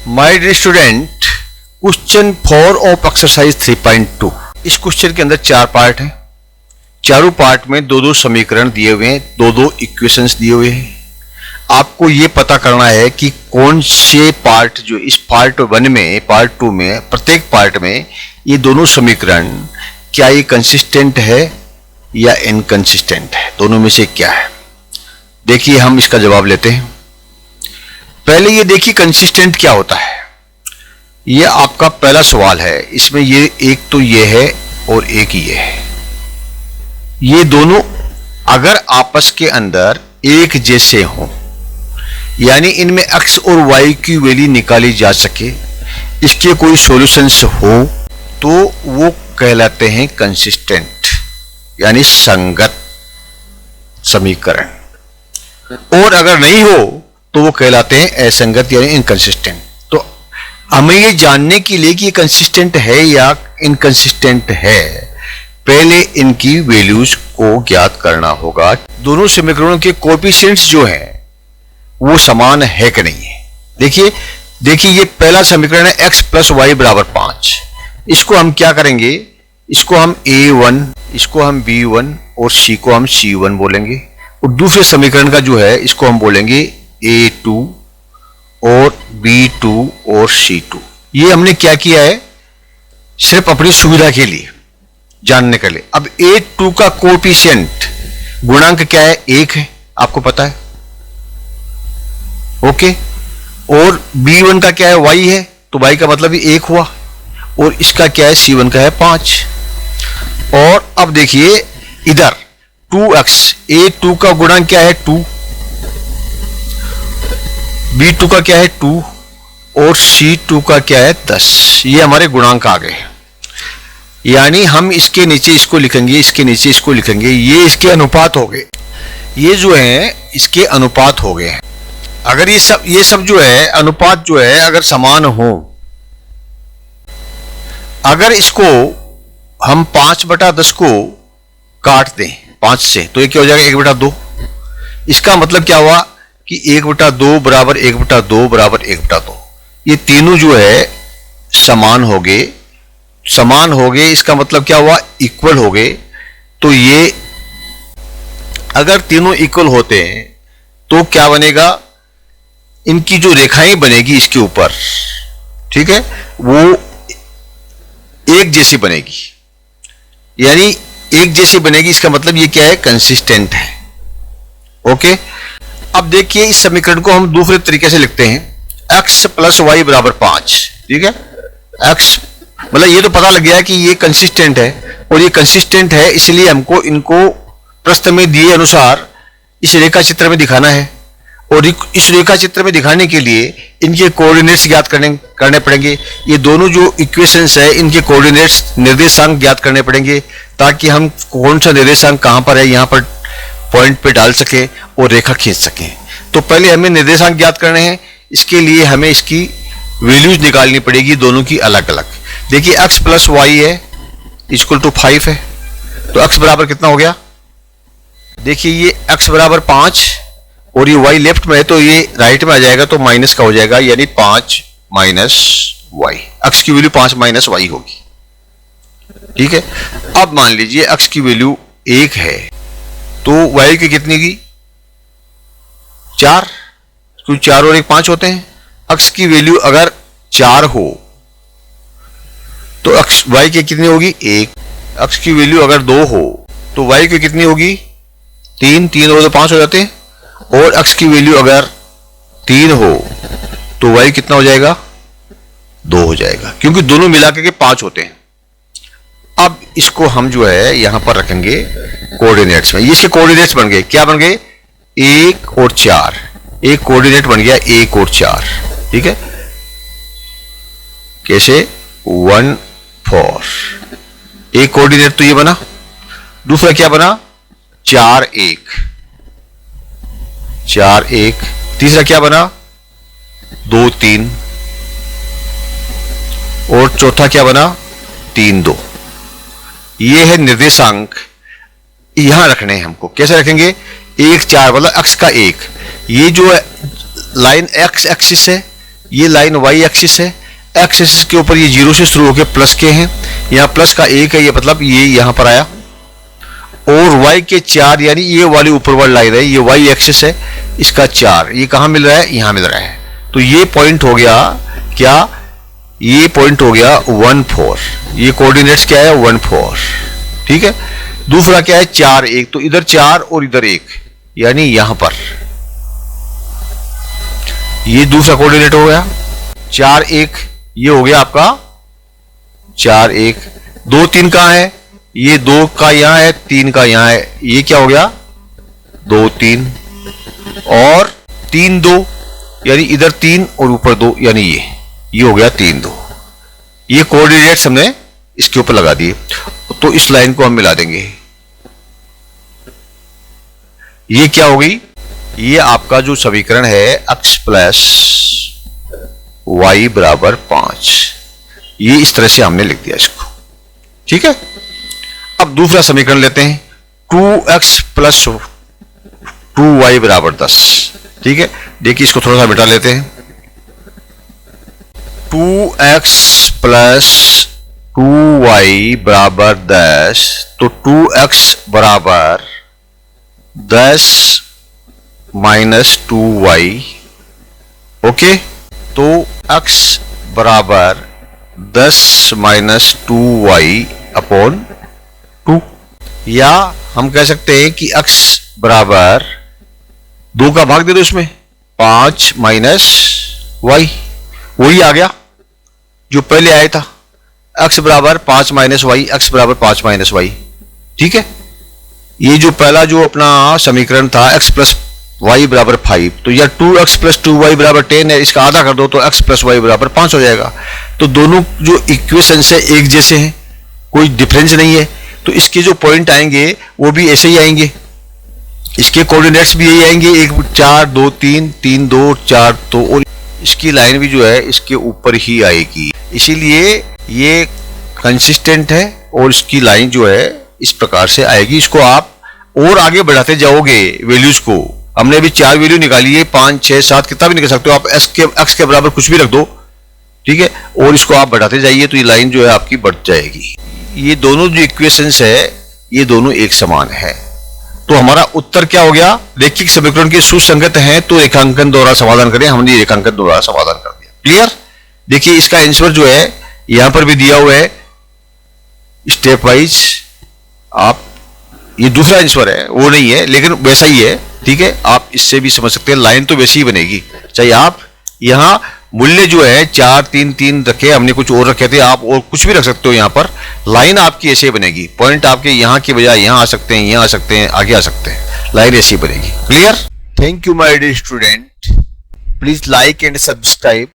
My dear student, question 4 of exercise 3.2। इस question के अंदर 4 पार्ट हैं। चारों पार्ट में दो दो समीकरण दिए हुए हैं, दो दो इक्वेशंस दिए हुए हैं। आपको ये पता करना है कि कौन से पार्ट, जो इस पार्ट 1 में, पार्ट 2 में, प्रत्येक पार्ट में ये दोनों समीकरण क्या ये कंसिस्टेंट है या इनकंसिस्टेंट है, दोनों में से क्या है। देखिए हम इसका जवाब लेते हैं। पहले ये देखिए कंसिस्टेंट क्या होता है। ये आपका पहला सवाल है। इसमें ये एक तो ये है और एक ये है। ये दोनों अगर आपस के अंदर एक जैसे हों, यानी इनमें x और y की वैल्यू निकाली जा सके, इसके कोई सॉल्यूशंस हो, तो वो कहलाते हैं कंसिस्टेंट, यानी संगत समीकरण। और अगर नहीं हो तो वो कहलाते हैं असंगत यानी इनकंसिस्टेंट। तो हमें ये जानने के लिए कि ये कंसिस्टेंट है या इनकंसिस्टेंट है, पहले इनकी वैल्यूज को ज्ञात करना होगा। दोनों समीकरणों के कोएफिशिएंट्स जो हैं वो समान है कि नहीं है। देखिए ये पहला समीकरण है x प्लस वाई बराबर 5। इसको हम क्या करेंगे, इसको हम a1, इसको हम b1 और c को हम c1 बोलेंगे। और दूसरे समीकरण का जो है इसको हम बोलेंगे a2 और b2 और c2। ये हमने क्या किया है, सिर्फ अपनी सुविधा के लिए जानने के लिए। अब a2 का कोएफिशिएंट गुणांक क्या है, 1 है, आपको पता है, ओके। और b1 का क्या है, y है, तो y का मतलब ही 1 हुआ। और इसका क्या है, c1 का है 5। और अब देखिए इधर 2x, a2 का गुणांक क्या है 2, b2 का क्या है 2 और c2 का क्या है 10। ये हमारे गुणांक आ गए। यानी हम इसके नीचे इसको लिखेंगे, इसके नीचे इसको लिखेंगे, ये इसके अनुपात हो गए। ये जो है इसके अनुपात हो गए। अगर ये सब जो है अनुपात जो है अगर समान हो, अगर इसको हम 5/10 को काट दें 5 से, तो ये क्या हो जाएगा 1/2। इसका मतलब क्या हुआ कि 1/2 बराबर 1/2 बराबर 1/2। ये तीनों जो है समान हो गए। समान हो गए इसका मतलब क्या हुआ, इक्वल हो गए। तो ये अगर तीनों इक्वल होते हैं तो क्या बनेगा, इनकी जो रेखाएं बनेगी इसके ऊपर, ठीक है, वो एक जैसी बनेगी। यानी एक जैसी बनेगी, इसका मतलब ये क्या है, कंसिस्टेंट है, ओके। अब देखिए इस समीकरण को हम दूसरे तरीके से लिखते हैं, x प्लस वाई बराबर 5, ठीक है। x मतलब ये तो पता लग गया कि ये कंसिस्टेंट है, और ये कंसिस्टेंट है इसलिए हमको इनको प्रश्न में दिए अनुसार इस रेखा चित्र में दिखाना है। और इस रेखा चित्र में दिखाने के लिए इनके कोऑर्डिनेट्स ज्ञात करने पड़ेंगे। ये दोनों जो इक्वेशंस है इनके कोऑर्डिनेट्स, निर्देशांक ज्ञात करने पड़ेंगे, ताकि हम कौन सा निर्देशांक कहां पर है यहां पर पॉइंट पे डाल सके और रेखा खींच सकें। तो पहले हमें निर्देशांक ज्ञात करने हैं। इसके लिए हमें इसकी वैल्यूज निकालनी पड़ेगी, दोनों की अलग अलग। देखिए x प्लस वाई है इक्वल टू 5 है, तो x बराबर कितना हो गया, देखिए ये x बराबर 5 और ये y लेफ्ट में है, तो ये राइट में आ जाएगा, तो माइनस का हो जाएगा, यानी 5 माइनस वाई। x की वैल्यू 5 माइनस वाई होगी, ठीक है। अब मान लीजिए x की वैल्यू 1 है, तो y की कितनी की 4, क्योंकि 4 और 1 5 होते हैं। x की वैल्यू अगर 4 हो तो y की कितनी होगी 1। x की वैल्यू अगर 2 हो तो y की कितनी होगी 3, 3 और 2 5 हो जाते हैं। और x की वैल्यू अगर 3 हो तो y कितना हो जाएगा 2 हो जाएगा, क्योंकि दोनों मिलाकर के 5 होते हैं। अब इसको हम जो है यहां पर रखेंगे कोऑर्डिनेट्स में। इसके कोऑर्डिनेट्स बन गए, क्या बन गए 1 और 4। एक कोऑर्डिनेट बन गया 1 और 4, ठीक है। कैसे 1 4, एक कोऑर्डिनेट तो ये बना। दूसरा क्या बना 4 1, 4 1। तीसरा क्या बना 2 3, और चौथा क्या बना 3 2। ये है निर्देशांक, यहां रखने हैं हमको। कैसे रखेंगे 1 4 मतलब x का 1, ये जो लाइन x एक्सिस है ये लाइन वाई एक्सिस है, एक्स एक्सिस के ऊपर ये 0 से शुरू होकर प्लस के हैं, यहाँ प्लस का 1 है, ये मतलब ये यहां पर आया। और y के 4 यानी ये वाली ऊपर वाली लाइन है, ये y एक्सिस है, इसका 4 ये कहां मिल रहा है, यहां मिल रहा है। तो ये पॉइंट हो गया क्या, ये पॉइंट हो गया 1 4, ये कोऑर्डिनेट्स क्या है 1 4, ठीक है। दूसरा क्या है 4 1, तो इधर 4 और इधर 1 यानी यहां पर ये दूसरा कोऑर्डिनेट हो गया 4 1, ये हो गया आपका 4 1। 2 3 कहां है, ये 2 का यहां है, 3 का यहां है, ये क्या हो गया 2 3, और 3 2 यानी इधर 3 और ऊपर 2 यानी ये हो गया 3 2। ये कोऑर्डिनेट्स हमने इसके ऊपर लगा दिए, तो इस लाइन को हम मिला देंगे। ये क्या हो गई, ये आपका जो समीकरण है x प्लस वाई बराबर 5, ये इस तरह से हमने लिख दिया इसको, ठीक है। अब दूसरा समीकरण लेते हैं 2x प्लस 2y बराबर 10, ठीक है। देखिए इसको थोड़ा सा मिटा लेते हैं। 2x प्लस 2y बराबर 10, तो 2x बराबर 10 माइनस 2y, ओके। तो x बराबर 10 माइनस 2y अपॉन 2, या हम कह सकते हैं कि x बराबर 2 का भाग दे दो इसमें, 5 माइनस वाई, वही आ गया जो पहले आया था, x बराबर 5 माइनस वाई, x बराबर 5 माइनस वाई, ठीक है। ये जो पहला जो अपना समीकरण था x प्लस वाई बराबर 5, तो यह 2x प्लस 2y बराबर 10 है, इसका आधा कर दो तो x प्लस वाई बराबर 5 हो जाएगा। तो दोनों जो इक्वेशन है एक जैसे हैं, कोई डिफरेंस नहीं है, तो इसके जो पॉइंट आएंगे वो भी ऐसे ही आएंगे, इसके कोऑर्डिनेट्स भी यही आएंगे, 1 4 2 3 3 2 4 2, और इसकी लाइन भी जो है इसके ऊपर ही आएगी, इसीलिए ये कंसिस्टेंट है और इसकी लाइन जो है इस प्रकार से आएगी। इसको आप और आगे बढ़ाते जाओगे वैल्यूज को, हमने अभी 4 वैल्यू निकाली है, 5 6 7 कितना भी निकल सकते हो आप, x के बराबर कुछ भी रख दो, ठीक है, और इसको आप बढ़ाते जाइए तो ये लाइन जो है आपकी बढ़ जाएगी। ये दोनों जो इक्वेशंस है ये दोनों एक समान है, तो हमारा उत्तर क्या हो गया, रैखिक समीकरण के सुसंगत हैं तो रेखांकन द्वारा समाधान करें, हमने रेखांकन द्वारा समाधान कर दिया। क्लियर। देखिए इसका आंसर जो है यहां पर भी दिया हुआ है स्टेप वाइज, आप ये दूसरा आंसर है वो नहीं है लेकिन वैसा ही है, ठीक है, आप इससे भी समझ सकते हैं, लाइन तो वैसी ही बनेगी, चाहे आप यहां मूल्य जो है 4 3 3 रखे, हमने कुछ और रखे थे, आप और कुछ भी रख सकते हो, यहां पर लाइन आपकी ऐसे बनेगी, पॉइंट आपके यहां के बजाय यहां आ सकते हैं, यहां आ सकते हैं, आगे आ सकते हैं, लाइन ऐसी बनेगी। Clear. Thank you my dear student, please like and subscribe